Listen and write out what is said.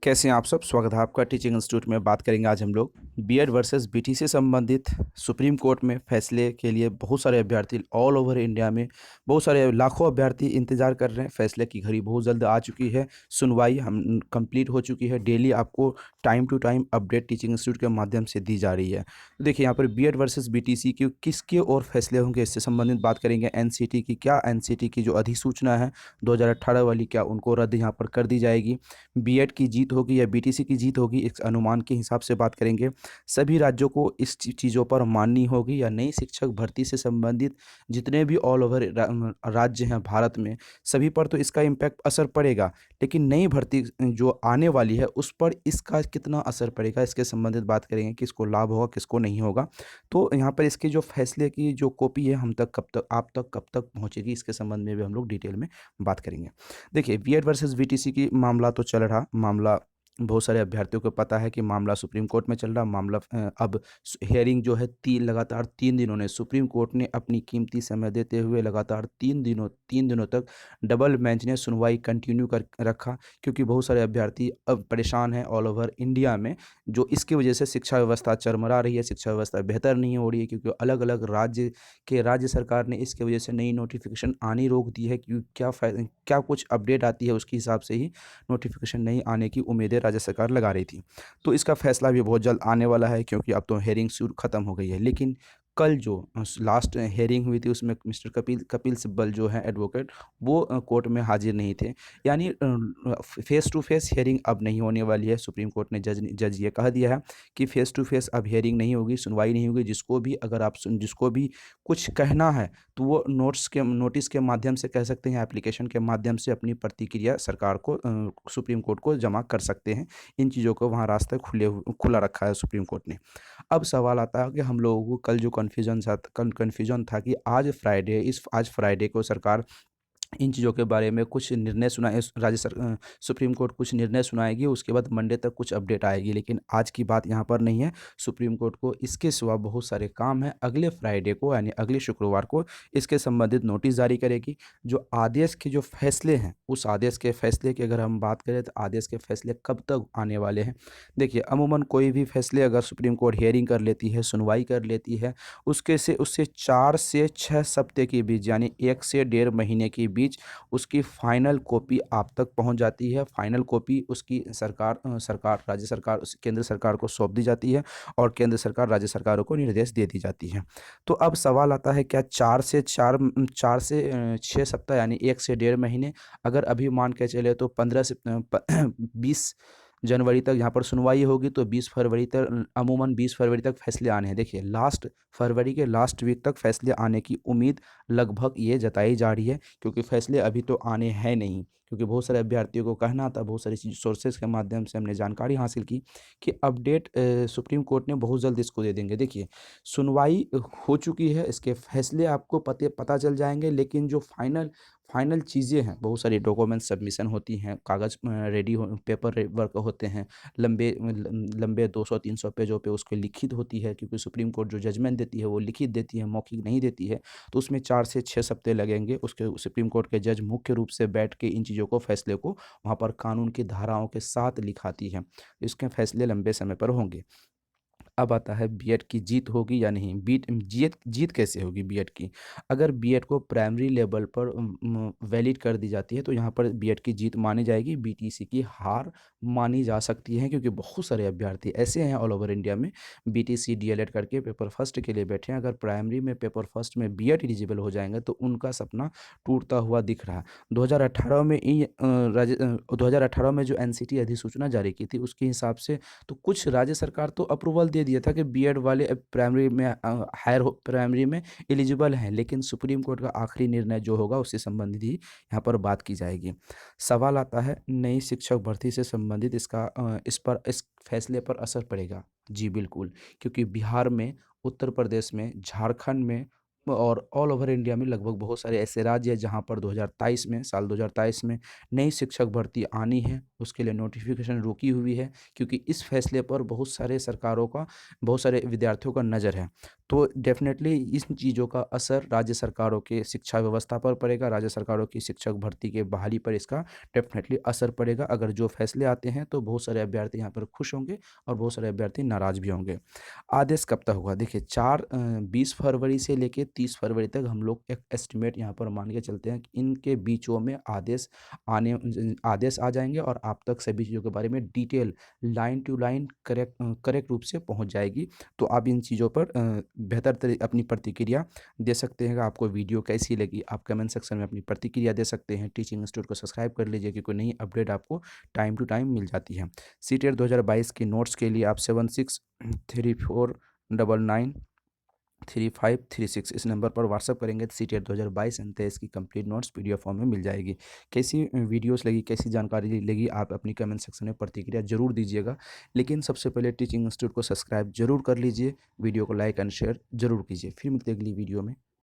कैसे हैं आप सब। स्वागत है आपका टीचिंग इंस्टीट्यूट में। बात करेंगे आज हम लोग बीएड वर्सेस बीटी से संबंधित सुप्रीम कोर्ट में फैसले के लिए बहुत सारे अभ्यर्थी ऑल ओवर इंडिया में बहुत सारे लाखों अभ्यर्थी इंतजार कर रहे हैं। फैसले की घड़ी बहुत जल्द आ चुकी है। सुनवाई हम कंप्लीट हो चुकी है। डेली आपको time to time update teaching institute के माध्यम से दी जा रही है। तो देखिए यहाँ पर बीएड वर्सेस बीटीसी की किसके और फैसले होंगे, इससे संबंधित बात करेंगे। एनसीटी की क्या, एनसीटी की जो अधिसूचना है 2018 वाली, क्या उनको रद्द यहाँ पर कर दी जाएगी। बीएड की जीत होगी या बीटीसी की जीत होगी, इस अनुमान के हिसाब से बात करेंगे। सभी राज्यों को इस चीज़ों पर माननी होगी या नई शिक्षक भर्ती से संबंधित जितने भी ऑल ओवर राज्य हैं भारत में, सभी पर तो इसका इम्पैक्ट असर पड़ेगा। लेकिन नई भर्ती जो आने वाली है उस पर इसका कितना असर पड़ेगा, इसके संबंधित बात करेंगे। किसको लाभ होगा, किसको नहीं होगा। तो यहाँ पर इसके जो फैसले की जो कॉपी है हम तक कब तक, आप तक कब तक पहुँचेगी, इसके संबंध में भी हम लोग डिटेल में बात करेंगे। देखिए बीएड वर्सेस बीटीसी की मामला तो चल रहा मामला, बहुत सारे अभ्यर्थियों को पता है कि मामला सुप्रीम कोर्ट में चल रहा मामला। अब हियरिंग जो है लगातार 3 दिनों ने सुप्रीम कोर्ट ने अपनी कीमती समय देते हुए लगातार 3 दिनों तक डबल बेंच ने सुनवाई कंटिन्यू कर रखा, क्योंकि बहुत सारे अभ्यर्थी अब परेशान हैं ऑल ओवर इंडिया में। जो इसकी वजह से शिक्षा व्यवस्था चरमरा रही है, शिक्षा व्यवस्था बेहतर नहीं हो रही है, क्योंकि अलग अलग राज्य सरकार ने इसके वजह से नई नोटिफिकेशन आनी रोक दी है। कि क्या कुछ अपडेट आती है उसके हिसाब से ही नोटिफिकेशन नहीं आने की उम्मीदें राज्य सरकार लगा रही थी। तो इसका फैसला भी बहुत जल्द आने वाला है, क्योंकि अब तो हेयरिंग शुरू खत्म हो गई है। लेकिन कल जो लास्ट हेयरिंग हुई थी उसमें मिस्टर कपिल कपिल सिब्बल जो है एडवोकेट, वो कोर्ट में हाजिर नहीं थे। यानी फेस टू फेस हेयरिंग अब नहीं होने वाली है। सुप्रीम कोर्ट ने जज ये कह दिया है कि फेस टू फेस अब हेयरिंग नहीं होगी, सुनवाई नहीं होगी। जिसको भी कुछ कहना है तो वो नोटिस के माध्यम से कह सकते हैं, एप्लीकेशन के माध्यम से अपनी प्रतिक्रिया सरकार को सुप्रीम कोर्ट को जमा कर सकते हैं। इन चीज़ों को वहाँ रास्ता खुला रखा है सुप्रीम कोर्ट ने। अब सवाल आता है कि हम लोगों को कल जो कन्फ्यूजन था कि आज फ्राइडे को सरकार इन चीज़ों के बारे में कुछ निर्णय सुनाए, सुप्रीम कोर्ट कुछ निर्णय सुनाएगी, उसके बाद मंडे तक कुछ अपडेट आएगी। लेकिन आज की बात यहाँ पर नहीं है। सुप्रीम कोर्ट को इसके सिवा बहुत सारे काम हैं। अगले फ्राइडे को यानी अगले शुक्रवार को इसके संबंधित नोटिस जारी करेगी। जो आदेश के जो फैसले हैं, उस आदेश के फैसले की अगर हम बात करें तो आदेश के फैसले कब तक आने वाले हैं। देखिए अमूमन कोई भी फैसले अगर सुप्रीम कोर्ट हियरिंग कर लेती है, सुनवाई कर लेती है, उससे 4 से 6 सप्ताह के बीच यानी 1 से 1.5 महीने के बीच उसकी फाइनल कॉपी आप तक पहुंच जाती है। फाइनल कॉपी उसकी राज्य सरकार केंद्र सरकार को सौंप दी जाती है और केंद्र सरकार राज्य सरकारों को निर्देश दे दी जाती है। तो अब सवाल आता है, क्या 4 से 6 सप्ताह यानी 1 से 1.5 महीने, अगर अभी मान के चले तो 20 जनवरी तक यहाँ पर सुनवाई होगी, तो 20 फरवरी तक, अमूमन 20 फरवरी तक फैसले आने हैं। देखिए फरवरी के लास्ट वीक तक फैसले आने की उम्मीद लगभग ये जताई जा रही है, क्योंकि फैसले अभी तो आने हैं नहीं। क्योंकि बहुत सारे अभ्यर्थियों को कहना था, बहुत सारी सोर्सेज के माध्यम से हमने जानकारी हासिल की कि अपडेट सुप्रीम कोर्ट ने बहुत जल्द इसको दे देंगे। देखिए सुनवाई हो चुकी है, इसके फैसले आपको पता चल जाएंगे। लेकिन जो फाइनल चीज़ें हैं, बहुत सारी डॉक्यूमेंट सबमिशन होती हैं, कागज़ रेडी हो, पेपर वर्क होते हैं, लंबे 200-300 पेजों पे उसको लिखित होती है, क्योंकि सुप्रीम कोर्ट जो जजमेंट देती है वो लिखित देती है, मौखिक नहीं देती है। तो उसमें 4 से 6 सप्ताह लगेंगे। उसके सुप्रीम कोर्ट के जज मुख्य रूप से बैठ के इन चीज़ों को, फैसले को वहाँ पर कानून की धाराओं के साथ लिखाती है। इसके फैसले लंबे समय पर होंगे। अब आता है बीएड की जीत होगी या नहीं। जीत कैसे होगी बीएड की। अगर बीएड को प्राइमरी लेवल पर वैलिड कर दी जाती है तो यहाँ पर बीएड की जीत मानी जाएगी, बीटीसी की हार मानी जा सकती है। क्योंकि बहुत सारे अभ्यर्थी ऐसे हैं ऑल ओवर इंडिया में, बीटीसी डीएलएड करके पेपर फर्स्ट के लिए बैठे हैं। अगर प्राइमरी में पेपर फर्स्ट में बीएड एलिजिबल हो जाएंगे तो उनका सपना टूटता हुआ दिख रहा है। 2018 में जो एनसीटी अधिसूचना जारी की थी उसके हिसाब से तो कुछ राज्य सरकार तो अप्रूवल दे दिया था कि बीएड वाले अब प्राइमरी में एलिजिबल हैं। लेकिन सुप्रीम कोर्ट का आखिरी निर्णय जो होगा उससे संबंधित ही यहाँ पर बात की जाएगी। सवाल आता है नई शिक्षक भर्ती से संबंधित, इस फैसले पर असर पड़ेगा। जी बिल्कुल, क्योंकि बिहार में, उत्तर प्रदेश में, झारखंड में और ऑल ओवर इंडिया में लगभग बहुत सारे ऐसे राज्य हैं जहाँ पर 2023 में, साल 2023 में नई शिक्षक भर्ती आनी है, उसके लिए नोटिफिकेशन रुकी हुई है, क्योंकि इस फैसले पर बहुत सारे सरकारों का, बहुत सारे विद्यार्थियों का नज़र है। तो डेफिनेटली इन चीज़ों का असर राज्य सरकारों के शिक्षा व्यवस्था पर पड़ेगा, राज्य सरकारों की शिक्षक भर्ती के बहाली पर इसका डेफिनेटली असर पड़ेगा। अगर जो फैसले आते हैं तो बहुत सारे अभ्यर्थी यहाँ पर खुश होंगे और बहुत सारे अभ्यर्थी नाराज़ भी होंगे। आदेश कब तक होगा? देखिए 20 फरवरी से लेके 30 फरवरी तक हम लोग एक एस्टिमेट यहाँ पर मान के चलते हैं कि इनके बीचों में आदेश आ जाएँगे और आप तक सभी चीज़ों के बारे में detail line to line correct रूप से पहुँच जाएगी। तो आप इन चीज़ों पर बेहतर तरी अपनी प्रतिक्रिया दे सकते हैं। आपको वीडियो कैसी लगी? आप कमेंट सेक्शन में अपनी प्रतिक्रिया दे सकते हैं। टीचिंग इंस्टीट्यूट को सब्सक्राइब कर लीजिए, क्योंकि नई अपडेट आपको टाइम टू टाइम मिल जाती है। सीटेट 2022 के नोट्स के लिए आप 7634993536 इस नंबर पर व्हाट्सअप करेंगे तो सीटेट 2022 एंड तेईस की कंप्लीट नोट्स पीडीएफ फॉर्म में मिल जाएगी। कैसी वीडियोस लगी, कैसी जानकारी लगी, आप अपनी कमेंट सेक्शन में प्रतिक्रिया जरूर दीजिएगा। लेकिन सबसे पहले टीचिंग इंस्टीट्यूट को सब्सक्राइब जरूर कर लीजिए, वीडियो को लाइक एंड शेयर जरूर कीजिए। फिर मिलते हैं अगली वीडियो में।